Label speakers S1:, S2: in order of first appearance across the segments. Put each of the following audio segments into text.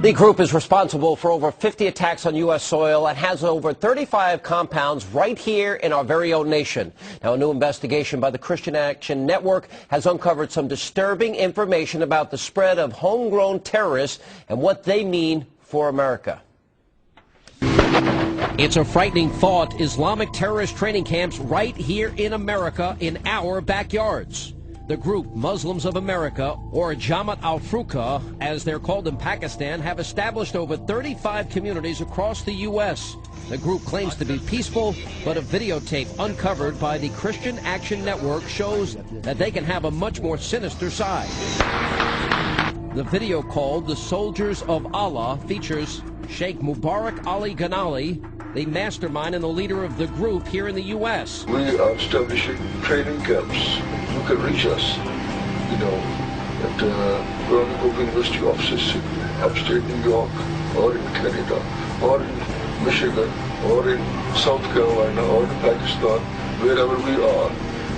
S1: The group is responsible for over 50 attacks on U.S. soil and has over 35 compounds right here in our very own nation. Now, a new investigation by the Christian Action Network has uncovered some disturbing information about the spread of homegrown terrorists and what they mean for America. It's a frightening thought. Islamic terrorist training camps right here in America in our backyards. The group Muslims of America, or Jamaat al-Furqa, as they're called in Pakistan, have established over 35 communities across the U.S. The group claims to be peaceful, but a videotape uncovered by the Christian Action Network shows that they can have a much more sinister side. The video, called The Soldiers of Allah, features Sheikh Mubarak Ali Ghanali, the mastermind and the leader of the group here in the U.S.
S2: We are establishing training camps. You can reach us, at Brown Group University offices in upstate New York, or in Canada, or in Michigan, or in South Carolina, or in Pakistan. Wherever we are,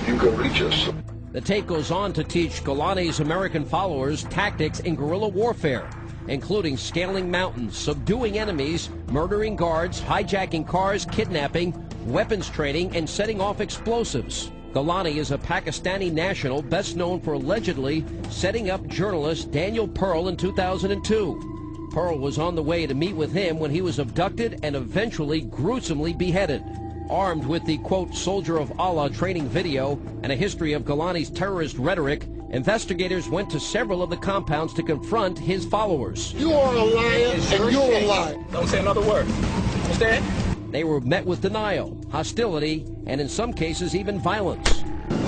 S2: you can reach us.
S1: The tape goes on to teach Ghanali's American followers tactics in guerrilla warfare, including scaling mountains, subduing enemies, murdering guards, hijacking cars, kidnapping, weapons training, and setting off explosives. Ghanali is a Pakistani national best known for allegedly setting up journalist Daniel Pearl in 2002. Pearl was on the way to meet with him when he was abducted and eventually gruesomely beheaded. Armed with the, quote, Soldier of Allah training video and a history of Ghanali's terrorist rhetoric, investigators went to several of the compounds to confront his followers.
S3: You are a liar and you're a liar.
S4: Don't say another word. Understand?
S1: They were met with denial, hostility, and in some cases even violence.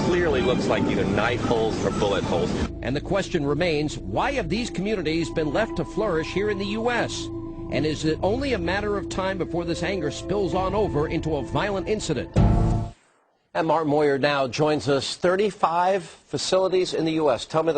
S4: Clearly looks like either knife holes or bullet holes.
S1: And the question remains, why have these communities been left to flourish here in the U.S.? And is it only a matter of time before this anger spills on over into a violent incident? And Martin Moyer now joins us. 35 facilities in the U.S. Tell me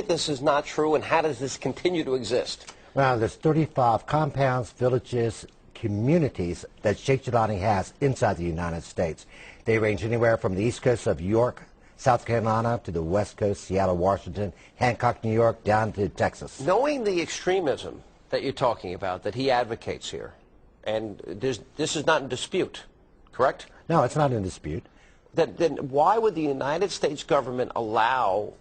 S1: this is not true, and how does this continue to exist?
S5: Well, there's 35 compounds, villages, communities that Sheikh Jilani has inside the United States. They range anywhere from the east coast of York, South Carolina, to the west coast, Seattle, Washington, Hancock, New York, down to Texas.
S1: Knowing the extremism that you're talking about, that he advocates here, and this is not in dispute, correct?
S5: No, it's not in dispute.
S1: Then why would the United States government allow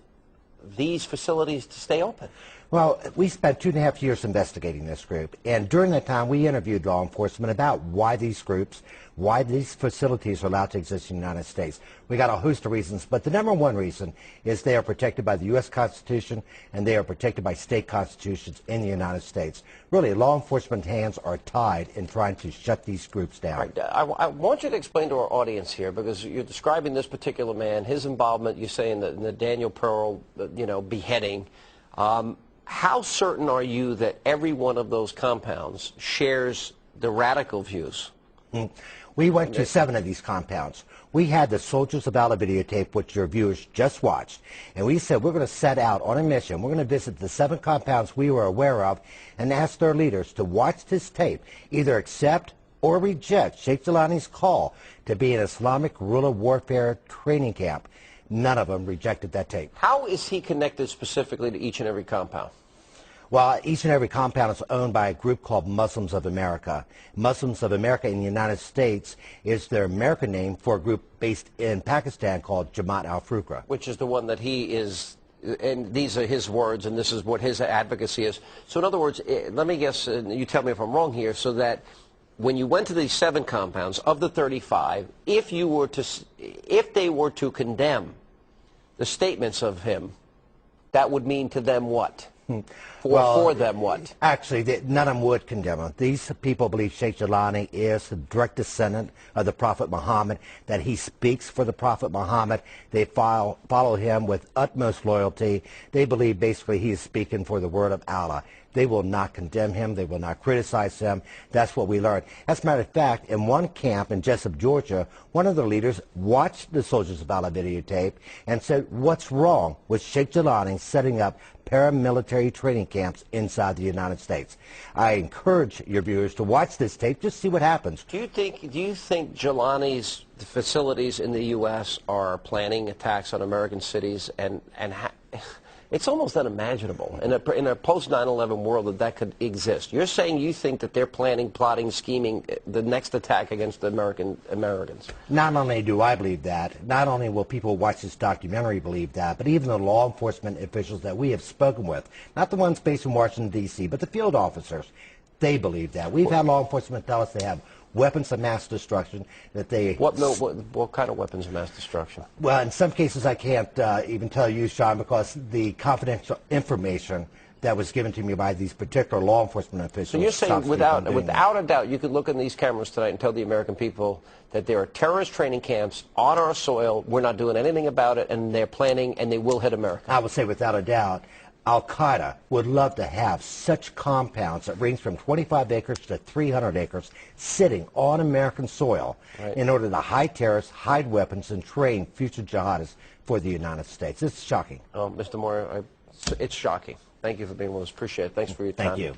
S1: these facilities to stay open?
S5: Well, we spent 2.5 years investigating this group, and during that time we interviewed law enforcement about why these groups, why these facilities are allowed to exist in the United States. We got a host of reasons, but the number one reason is they are protected by the U.S. Constitution and they are protected by state constitutions in the United States. Really, law enforcement hands are tied in trying to shut these groups down.
S1: Right. I want you to explain to our audience here, because you're describing this particular man, his involvement, you say, in the Daniel Pearl, beheading. How certain are you that every one of those compounds shares the radical views?
S5: We went to 7 of these compounds. We had the Soldiers of Allah videotape, which your viewers just watched, and we said we're going to set out on a mission. We're going to visit the 7 compounds we were aware of and ask their leaders to watch this tape, either accept or reject Sheikh Jilani's call to be an Islamic guerrilla warfare training camp. None of them rejected that tape.
S1: How is he connected specifically to each and every compound?
S5: Well, each and every compound is owned by a group called Muslims of America. Muslims of America in the United States is their American name for a group based in Pakistan called Jamaat al-Furqa.
S1: Which is the one that he is, and these are his words, and this is what his advocacy is. So in other words, let me guess, and you tell me if I'm wrong here, so that when you went to these 7 compounds of the 35, if they were to condemn the statements of him, that would mean to them what? For them what?
S5: Actually, none of them would condemn him. These people believe Sheikh Jilani is the direct descendant of the Prophet Muhammad, that he speaks for the Prophet Muhammad. They follow him with utmost loyalty. They believe basically he is speaking for the word of Allah. They will not condemn him. They will not criticize him. That's what we learned. As a matter of fact, in one camp in Jessup, Georgia, one of the leaders watched the Soldiers of Allah videotape and said, what's wrong with Sheikh Jilani setting up paramilitary training camps inside the United States? I encourage your viewers to watch this tape, just see what happens.
S1: Do you think Jilani's facilities in the U.S. are planning attacks on American cities, and It's almost unimaginable in a post 9/11 world that could exist. You're saying you think that they're planning, plotting, scheming the next attack against the Americans.
S5: Not only do I believe that, not only will people watch this documentary believe that, but even the law enforcement officials that we have spoken with, not the ones based in Washington, D.C., but the field officers, they believe that. We've had law enforcement tell us they have weapons of mass destruction, that they...
S1: What kind of weapons of mass destruction?
S5: Well, in some cases I can't even tell you, Sean, because the confidential information that was given to me by these particular law enforcement officials...
S1: So you're saying without a doubt you could look in these cameras tonight and tell the American people that there are terrorist training camps on our soil, we're not doing anything about it, and they're planning and they will hit America?
S5: I would say without a doubt. Al-Qaeda would love to have such compounds that range from 25 acres to 300 acres sitting on American soil in order to hide terrorists, hide weapons, and train future jihadists for the United States. It's shocking.
S1: Mr. Moore, it's shocking. Thank you for being with us. Appreciate it. Thanks for your time.
S5: Thank you.